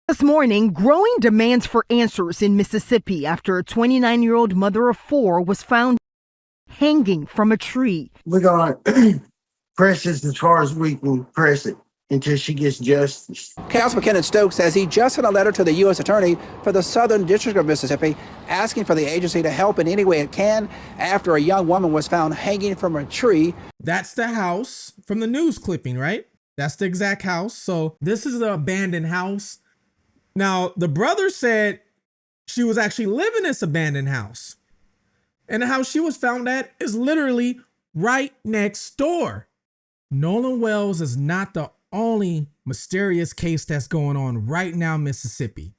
This morning, growing demands for answers in Mississippi after a 29-year-old mother of four was found hanging from a tree. We're going to press this as far as we can press it until she gets justice. Councilman Kenneth Stokes says he just sent a letter to the U.S. Attorney for the Southern District of Mississippi asking for the agency to help in any way it can after a young woman was found hanging from a tree. That's the house from the news clipping, right? That's the exact house. So this is the abandoned house. Now, the brother said she was actually living in this abandoned house. And the house she was found at is literally right next door. Nolan Wells is not the only mysterious case that's going on right now in Mississippi.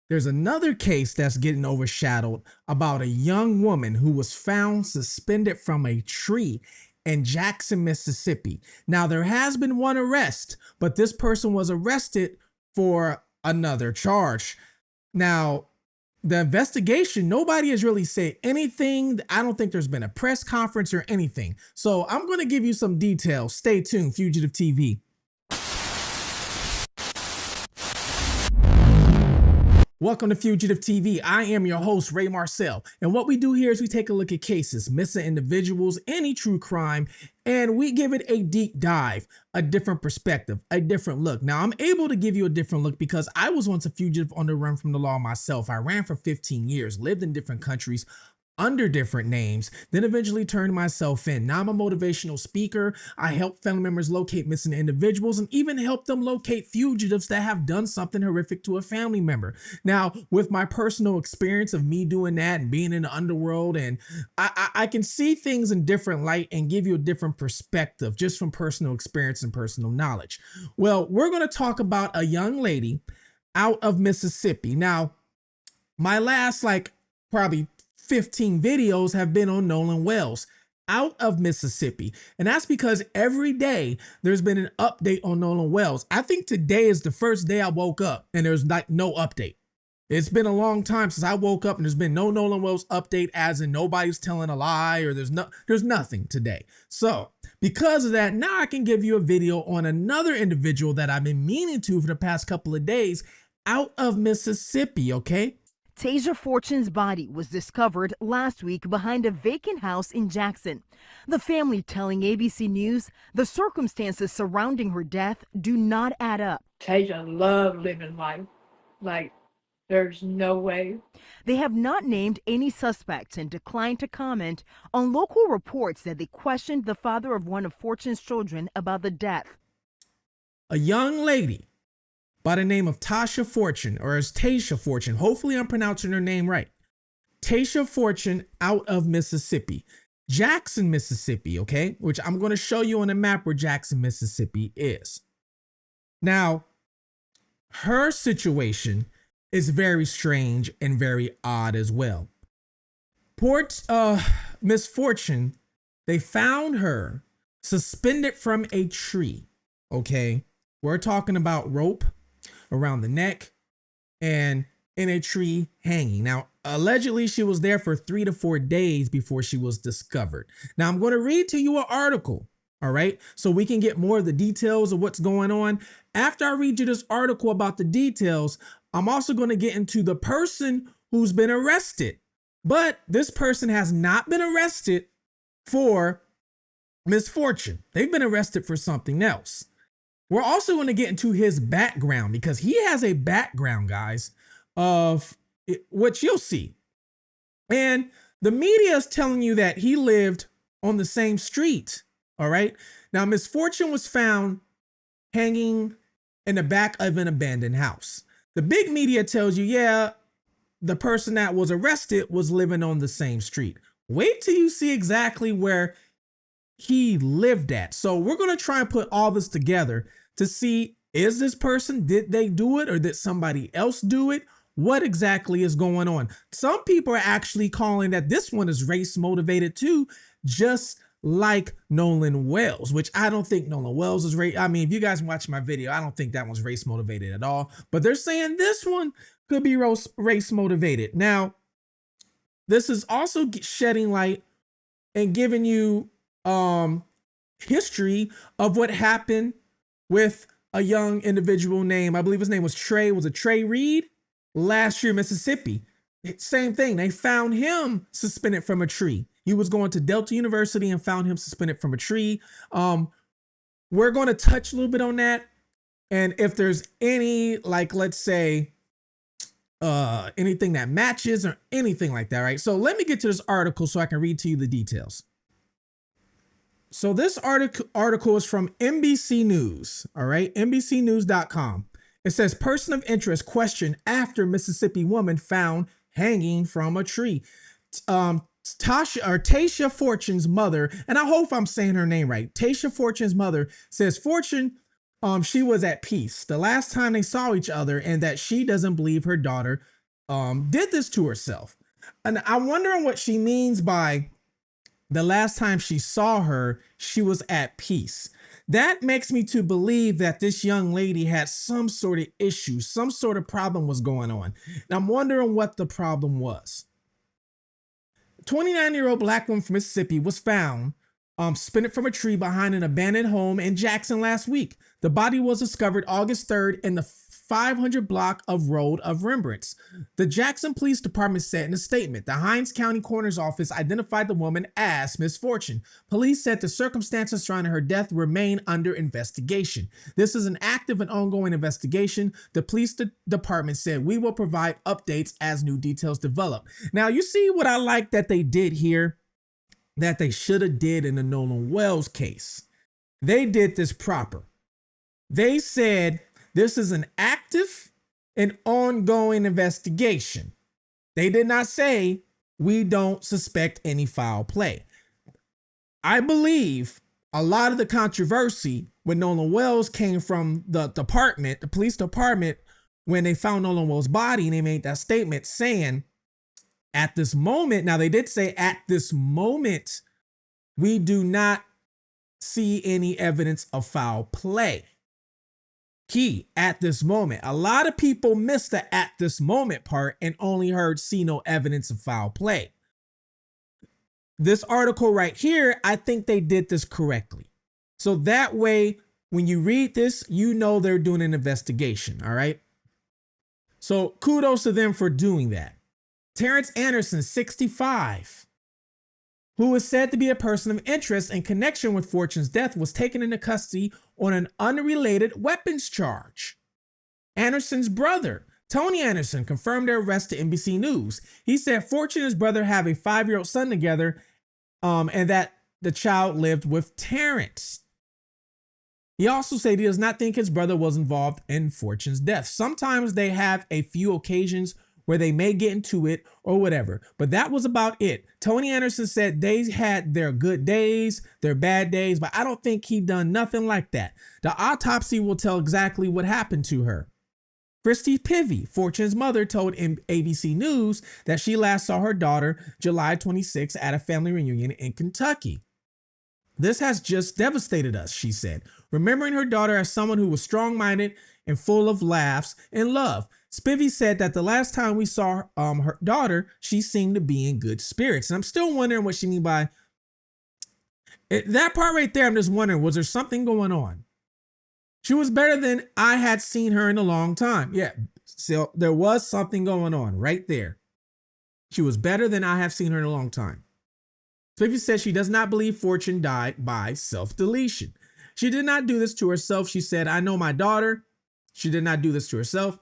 There's another case that's getting overshadowed about a young woman who was found suspended from a tree in Jackson, Mississippi. Now, there has been one arrest, but this person was arrested for another charge. Now, the investigation, nobody has really said anything. I don't think there's been a press conference or anything. So I'm going to give you some details. Stay tuned, Fugitive TV. Welcome to Fugitive TV. I am your host, Ray Marcel. And what we do here is we take a look at cases, missing individuals, any true crime, and we give it a deep dive, a different perspective, a different look. Now, I'm able to give you a different look because I was once a fugitive on the run from the law myself. I ran for 15 years, lived in different countries, under different names, then eventually turned myself in. Now I'm a motivational speaker. I help family members locate missing individuals and even help them locate fugitives that have done something horrific to a family member. Now, with my personal experience of me doing that and being in the underworld, and I can see things in different light and give you a different perspective just from personal experience and personal knowledge. Well, we're going to talk about a young lady out of Mississippi. Now, my last probably 15 videos have been on Nolan Wells out of Mississippi. And that's because every day there's been an update on Nolan Wells. I think today is the first day I woke up and there's no update. It's been a long time since I woke up and there's been no Nolan Wells update, as in nobody's telling a lie or there's nothing today. So because of that, now I can give you a video on another individual that I've been meaning to for the past couple of days out of Mississippi, okay? Tasia Fortune's body was discovered last week behind a vacant house in Jackson. The family telling ABC News the circumstances surrounding her death do not add up. Tasia loved living life. Like, there's no way. They have not named any suspects and declined to comment on local reports that they questioned the father of one of Fortune's children about the death. A young lady by the name of Tasia Fortune, or as Tasia Fortune, hopefully I'm pronouncing her name right. Tasia Fortune out of Mississippi. Jackson, Mississippi, okay? Which I'm going to show you on the map where Jackson, Mississippi is. Now, her situation is very strange and very odd as well. Miss Fortune, they found her suspended from a tree, okay? We're talking about rope around the neck and in a tree hanging. Now, allegedly, she was there for 3 to 4 days before she was discovered. Now, I'm going to read to you an article, all right, so we can get more of the details of what's going on. After I read you this article about the details, I'm also going to get into the person who's been arrested. But this person has not been arrested for Miss Fortune. They've been arrested for something else. We're also going to get into his background because he has a background, guys, of what you'll see. And the media is telling you that he lived on the same street. All right. Now, Miss Fortune was found hanging in the back of an abandoned house. The big media tells you, yeah, the person that was arrested was living on the same street. Wait till you see exactly where he lived at. So we're going to try and put all this together to see, is this person, did they do it or did somebody else do it? What exactly is going on? Some people are actually calling that this one is race motivated too, just like Nolan Wells, which I don't think Nolan Wells is race. I mean, if you guys watch my video, I don't think that one's race motivated at all, but they're saying this one could be race motivated. Now, this is also shedding light and giving you history of what happened with a young individual named, I believe his name was Trey, was it Trey Reed? Last year, Mississippi. Same thing. They found him suspended from a tree. He was going to Delta University and found him suspended from a tree. We're going to touch a little bit on that. And if there's any, like, let's say, anything that matches or anything like that, right? So let me get to this article so I can read to you the details. So this article is from NBC News, all right? NBCnews.com. It says, person of interest questioned after Mississippi woman found hanging from a tree. Tasia Fortune's mother, and I hope I'm saying her name right. Tasia Fortune's mother says Fortune, she was at peace the last time they saw each other, and that she doesn't believe her daughter did this to herself. And I'm wondering what she means by the last time she saw her, she was at peace. That makes me to believe that this young lady had some sort of issue, some sort of problem was going on. And I'm wondering what the problem was. 29-year-old black woman from Mississippi was found suspended from a tree behind an abandoned home in Jackson last week. The body was discovered August 3rd in the 500 block of Road of Remembrance. The Jackson Police Department said in a statement, the Hinds County Coroner's Office identified the woman as Miss Fortune. Police said the circumstances surrounding her death remain under investigation. This is an active and ongoing investigation. The police department said, we will provide updates as new details develop. Now, you see what I like that they did here, that they should have did in the Nolan Wells case. They did this proper. They said, this is an active and ongoing investigation. They did not say we don't suspect any foul play. I believe a lot of the controversy with Nolan Wells came from the department, the police department, when they found Nolan Wells' body and they made that statement saying, at this moment, now they did say at this moment, we do not see any evidence of foul play. Key, at this moment. A lot of people missed the at this moment part and only heard see no evidence of foul play. This article right here, I think they did this correctly. So that way, when you read this, you know they're doing an investigation, all right? So kudos to them for doing that. Terrence Anderson, 65, who is said to be a person of interest in connection with Fortune's death, was taken into custody on an unrelated weapons charge. Anderson's brother, Tony Anderson, confirmed their arrest to NBC News. He said Fortune and his brother have a 5-year-old son together, and that the child lived with Terrence. He also said he does not think his brother was involved in Fortune's death. Sometimes they have a few occasions where they may get into it or whatever, but that was about it. Tony Anderson said they had their good days, their bad days, but I don't think he done nothing like that. The autopsy will tell exactly what happened to her. Christy Pivy, Fortune's mother, told ABC News that she last saw her daughter July 26 at a family reunion in Kentucky. This has just devastated us, she said, remembering her daughter as someone who was strong-minded and full of laughs and love. Spivey said that the last time we saw her daughter, she seemed to be in good spirits. And I'm still wondering what she mean by it. That part right there. I'm just wondering, was there something going on? She was better than I had seen her in a long time. Yeah, so there was something going on right there. She was better than I have seen her in a long time. Spivey said she does not believe Fortune died by self-deletion. She did not do this to herself. She said, I know my daughter. She did not do this to herself.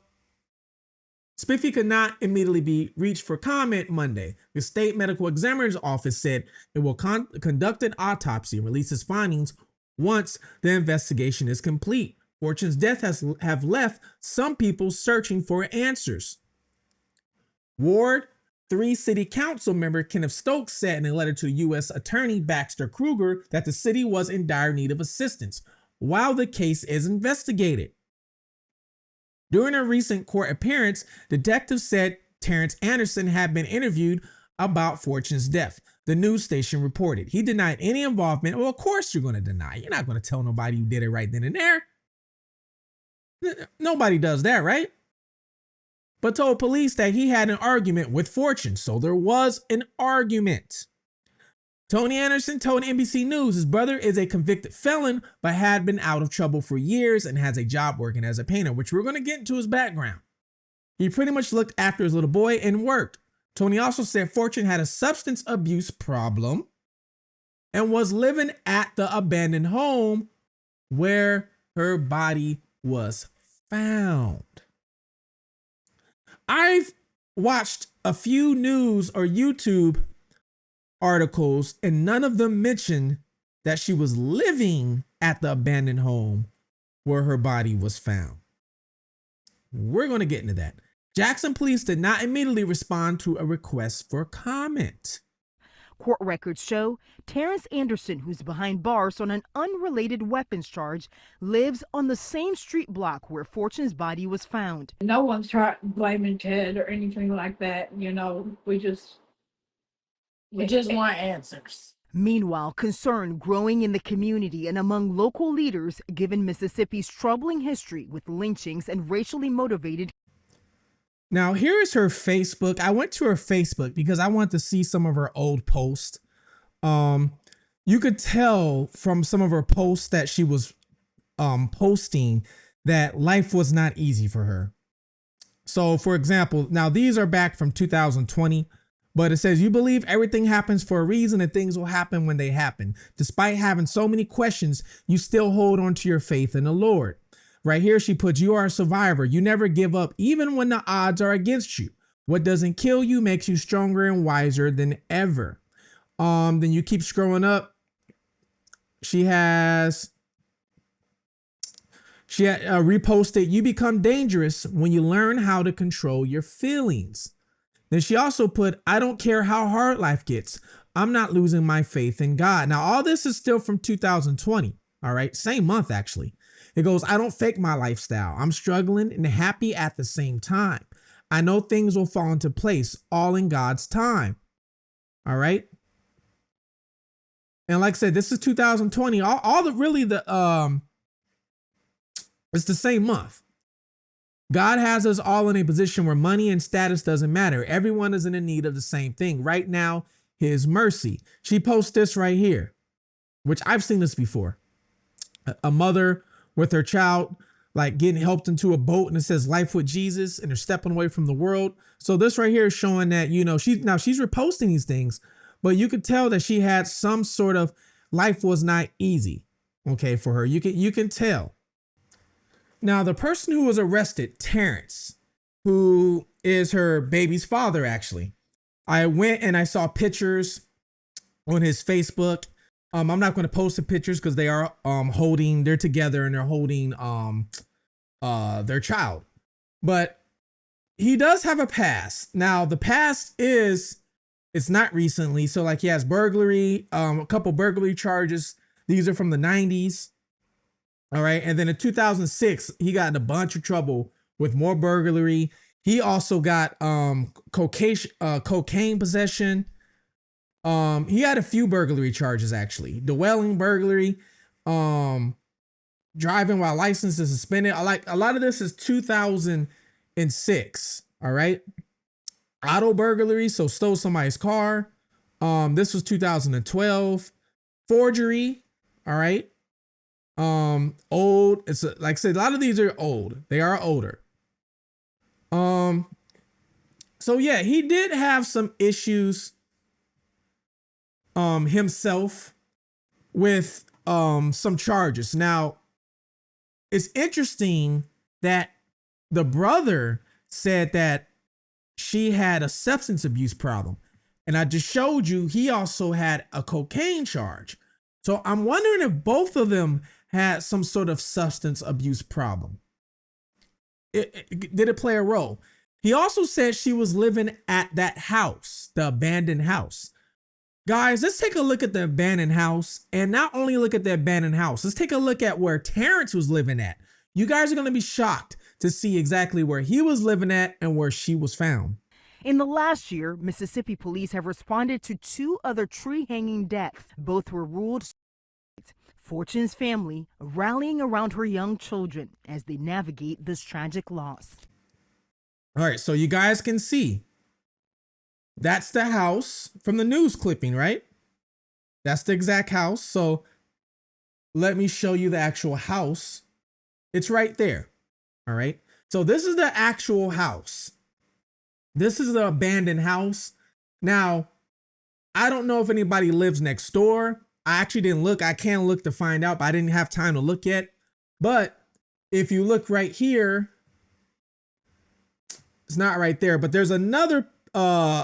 Spiffy could not immediately be reached for comment Monday. The state medical examiner's office said it will conduct an autopsy and release its findings once the investigation is complete. Fortune's death have left some people searching for answers. Ward 3 City Council member Kenneth Stokes said in a letter to U.S. Attorney Baxter Kruger that the city was in dire need of assistance while the case is investigated. During a recent court appearance, detectives said Terrence Anderson had been interviewed about Fortune's death. The news station reported. He denied any involvement. Well, of course you're going to deny. You're not going to tell nobody you did it right then and there. Nobody does that, right? But told police that he had an argument with Fortune. So there was an argument. Tony Anderson told NBC News his brother is a convicted felon, but had been out of trouble for years and has a job working as a painter, which we're going to get into his background. He pretty much looked after his little boy and worked. Tony also said Fortune had a substance abuse problem and was living at the abandoned home where her body was found. I've watched a few news or YouTube articles, and none of them mention that she was living at the abandoned home where her body was found. We're going to get into that. Jackson police did not immediately respond to a request for comment. Court records show Terrence Anderson, who's behind bars on an unrelated weapons charge, lives on the same street block where Fortune's body was found. No one's tried blaming Ted or anything like that. You know, we just want answers. Meanwhile, concern growing in the community and among local leaders given Mississippi's troubling history with lynchings and racially motivated. Now, here is her Facebook. I went to her Facebook because I wanted to see some of her old posts. You could tell from some of her posts that she was posting that life was not easy for her. So, for example, now these are back from 2020, but it says, you believe everything happens for a reason and things will happen when they happen. Despite having so many questions, you still hold on to your faith in the Lord. Right here, she puts, you are a survivor. You never give up, even when the odds are against you. What doesn't kill you makes you stronger and wiser than ever. Then you keep scrolling up. She had reposted, you become dangerous when you learn how to control your feelings. Then she also put, I don't care how hard life gets. I'm not losing my faith in God. Now, all this is still from 2020. All right. Same month, actually. It goes, I don't fake my lifestyle. I'm struggling and happy at the same time. I know things will fall into place, all in God's time. All right. And like I said, this is 2020. It's the same month. God has us all in a position where money and status doesn't matter. Everyone is in need of the same thing. Right now, his mercy. She posts this right here, which I've seen this before. A mother with her child, like getting helped into a boat, and it says life with Jesus, and they're stepping away from the world. So this right here is showing that, you know, she's reposting these things, but you could tell that she had some sort of life was not easy. Okay. For her, you can tell. Now, the person who was arrested, Terrence, who is her baby's father, actually, I went and I saw pictures on his Facebook. I'm not going to post the pictures because they are they're together and they're holding their child. But he does have a past. Now, the past it's not recently. So like he has burglary, a couple burglary charges. These are from the 90s. All right. And then in 2006, he got in a bunch of trouble with more burglary. He also got cocaine possession. He had a few burglary charges, actually. Dwelling burglary, driving while license is suspended. A lot of this is 2006. All right. Auto burglary, so stole somebody's car. This was 2012. Forgery. All right. Old. It's like I said, a lot of these are old. They are older. So yeah, he did have some issues himself with some charges. Now, it's interesting that the brother said that she had a substance abuse problem. And I just showed you he also had a cocaine charge. So I'm wondering if both of them had some sort of substance abuse problem. Did it play a role? He also said she was living at that house, the abandoned house. Guys, let's take a look at the abandoned house, and not only look at the abandoned house, let's take a look at where Terrence was living at. You guys are going to be shocked to see exactly where he was living at and where she was found. In the last year, Mississippi police have responded to 2 other tree hanging deaths. Both were ruled suicides. Fortune's family rallying around her young children as they navigate this tragic loss. All right, so you guys can see that's the house from the news clipping, right? That's the exact house. So let me show you the actual house. It's right there. All right. So this is the actual house. This is the abandoned house. Now, I don't know if anybody lives next door. I actually didn't look. I can look to find out, but I didn't have time to look yet. But if you look right here, it's not right there, but there's another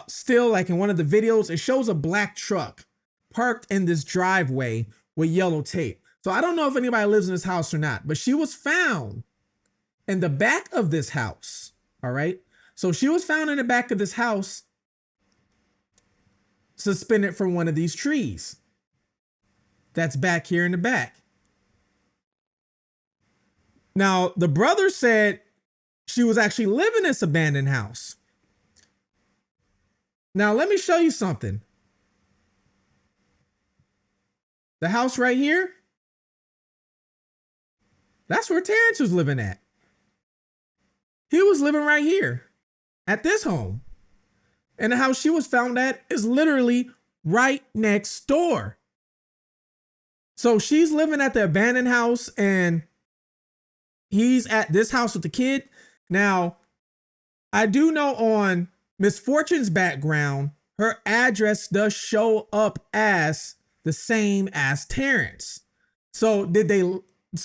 still, like in one of the videos, it shows a black truck parked in this driveway with yellow tape. So I don't know if anybody lives in this house or not, but she was found in the back of this house. All right. So she was found in the back of this house, suspended from one of these trees that's back here in the back. Now, the brother said she was actually living in this abandoned house. Now, let me show you something. The house right here, that's where Terrence was living at. He was living right here at this home. And the house she was found at is literally right next door. So she's living at the abandoned house and he's at this house with the kid. Now, I do know on Miss Fortune's background, her address does show up as the same as Terrence. So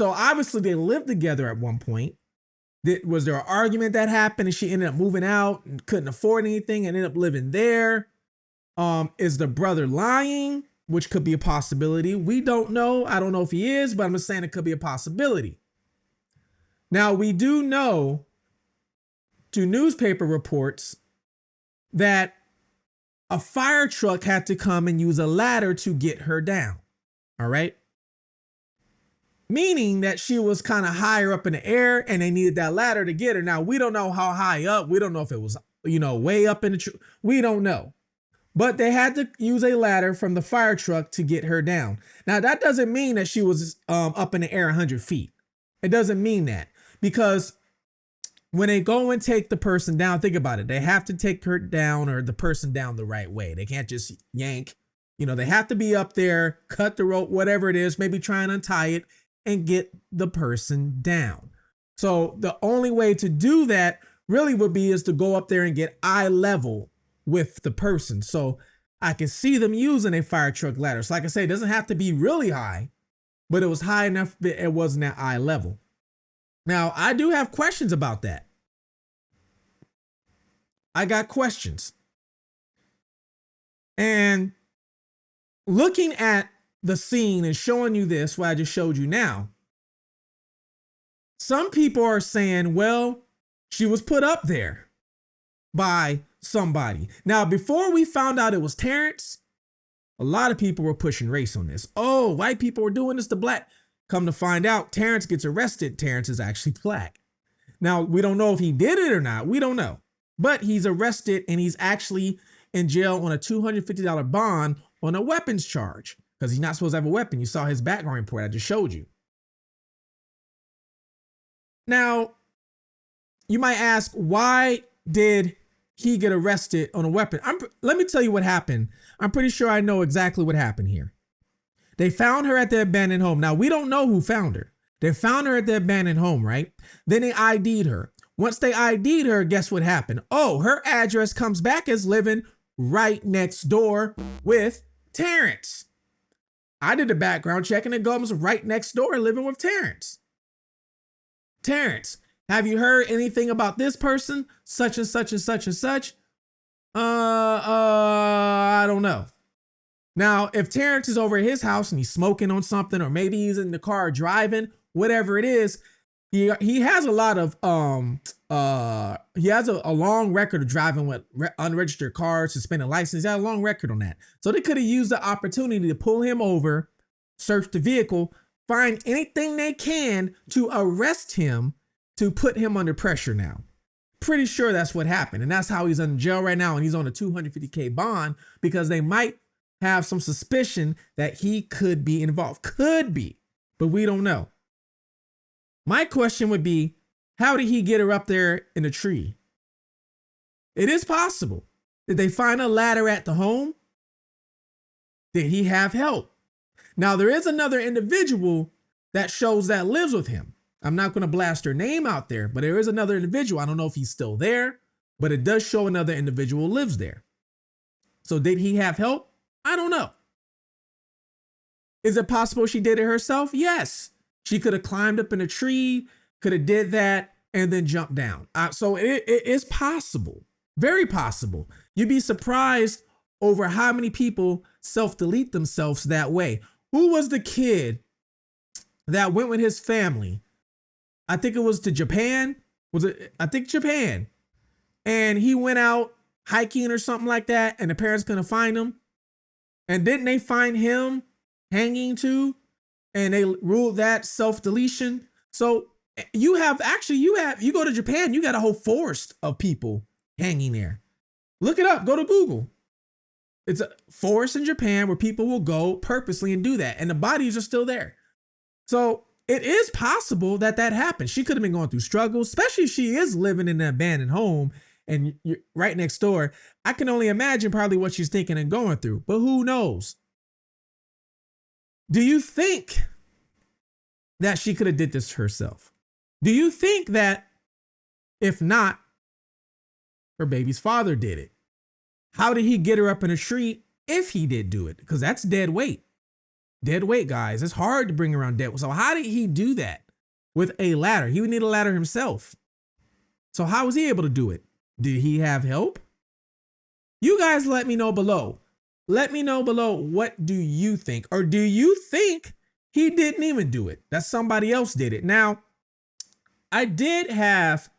obviously they lived together at one point. Was there an argument that happened and she ended up moving out and couldn't afford anything and ended up living there? Is the brother lying? Which could be a possibility. We don't know. I don't know if he is, but I'm just saying it could be a possibility. Now, we do know through newspaper reports that a fire truck had to come and use a ladder to get her down. All right. Meaning that she was kind of higher up in the air and they needed that ladder to get her. Now, we don't know how high up. We don't know if it was, way up in the tree. We don't know. But they had to use a ladder from the fire truck to get her down. Now, that doesn't mean that she was up in the air 100 feet. It doesn't mean that, because when they go and take the person down, think about it. They have to take her down or the person down the right way. They can't just yank. They have to be up there, cut the rope, whatever it is, maybe try and untie it and get the person down. So the only way to do that really would be is to go up there and get eye level with the person. So I can see them using a fire truck ladder. So like I say, it doesn't have to be really high, but it was high enough that it wasn't at eye level. Now, I do have questions about that. I got questions. And looking at the scene and showing you this, what I just showed you now, some people are saying, well, she was put up there by somebody. Now, before we found out it was Terrence, a lot of people were pushing race on this. Oh, white people were doing this to black. Come to find out, Terrence gets arrested. Terrence is actually black. Now, we don't know if he did it or not. We don't know. But he's arrested and he's actually in jail on a $250 bond on a weapons charge because he's not supposed to have a weapon. You saw his background report I just showed you. Now, you might ask, why did he get arrested on a weapon? Let me tell you what happened. I'm pretty sure I know exactly what happened here. They found her at the abandoned home. Now, we don't know who found her. They found her at the abandoned home, right? Then they ID'd her. Once they ID'd her, guess what happened? Oh, her address comes back as living right next door with Terrence. I did a background check and it goes right next door living with Terrence. Terrence, have you heard anything about this person? Such and such and such and such? I don't know. Now, if Terrence is over at his house and he's smoking on something, or maybe he's in the car driving, whatever it is, he has a lot of he has a long record of driving with unregistered cars, suspended license. He has a long record on that. So they could have used the opportunity to pull him over, search the vehicle, find anything they can to arrest him, to put him under pressure now. Pretty sure that's what happened. And that's how he's in jail right now. And he's on a $250K bond because they might have some suspicion that he could be involved. Could be, but we don't know. My question would be, how did he get her up there in the tree? It is possible. Did they find a ladder at the home? Did he have help? Now, there is another individual that shows that lives with him. I'm not going to blast her name out there, but there is another individual. I don't know if he's still there, but it does show another individual lives there. So did he have help? I don't know. Is it possible she did it herself? Yes. She could have climbed up in a tree, could have did that, and then jumped down. So it is possible, very possible. You'd be surprised over how many people self-delete themselves that way. Who was the kid that went with his family? I think it was to Japan. Was it? I think Japan. And he went out hiking or something like that, and the parents couldn't find him. And didn't they find him hanging too? And they ruled that self-deletion. So you go to Japan, you got a whole forest of people hanging there. Look it up, go to Google. It's a forest in Japan where people will go purposely and do that. And the bodies are still there. So it is possible that that happened. She could have been going through struggles, especially if she is living in an abandoned home and you're right next door. I can only imagine probably what she's thinking and going through, but who knows? Do you think that she could have did this herself? Do you think that if not, her baby's father did it? How did he get her up in a tree if he did do it? Because that's dead weight. Dead weight, guys. It's hard to bring around dead. So how did he do that with a ladder? He would need a ladder himself. So how was he able to do it? Did he have help? You guys let me know below. Let me know below, what do you think? Or do you think he didn't even do it? That somebody else did it? Now, I did have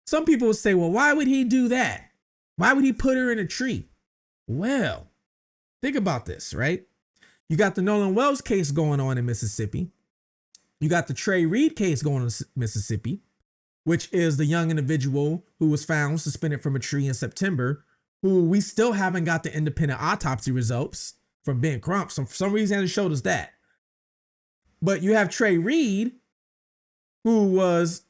some people say, well, why would he do that? Why would he put her in a tree? Well, think about this, right? You got the Nolan Wells case going on in Mississippi. You got the Trey Reed case going on in Mississippi, which is the young individual who was found suspended from a tree in September, who we still haven't got the independent autopsy results from Ben Crump. So for some reason, it showed us that. But you have Trey Reed, who was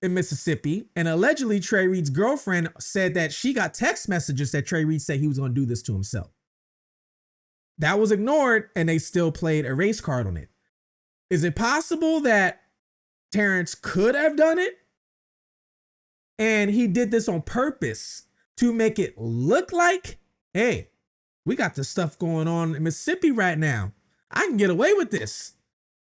in Mississippi, and allegedly Trey Reed's girlfriend said that she got text messages that Trey Reed said he was going to do this to himself. That was ignored, and they still played a race card on it. Is it possible that Terrence could have done it? And he did this on purpose to make it look like, hey, we got this stuff going on in Mississippi right now. I can get away with this.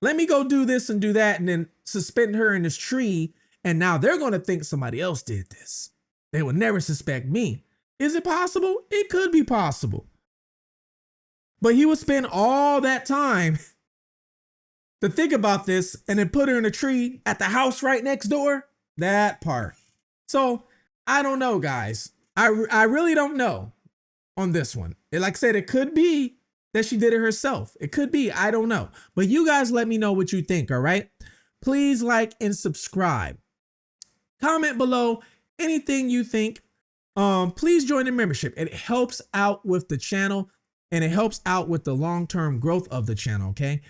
Let me go do this and do that, and then suspend her in this tree. And now they're going to think somebody else did this. They will never suspect me. Is it possible? It could be possible. But he would spend all that time to think about this and then put her in a tree at the house right next door. That part. So I don't know, guys. I really don't know on this one. Like I said, it could be that she did it herself. It could be. I don't know. But you guys let me know what you think, all right? Please like and subscribe. Comment below anything you think. Please join the membership. It helps out with the channel, and it helps out with the long-term growth of the channel, okay?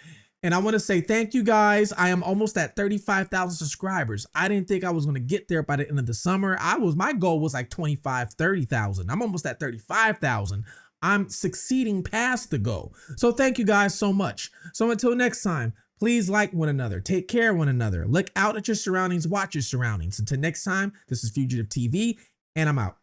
And I want to say thank you, guys. I am almost at 35,000 subscribers. I didn't think I was going to get there by the end of the summer. My goal was like 25, 30,000. I'm almost at 35,000. I'm succeeding past the goal. So thank you guys so much. So until next time, please like one another. Take care of one another. Look out at your surroundings. Watch your surroundings. Until next time, this is Fugitive TV, and I'm out.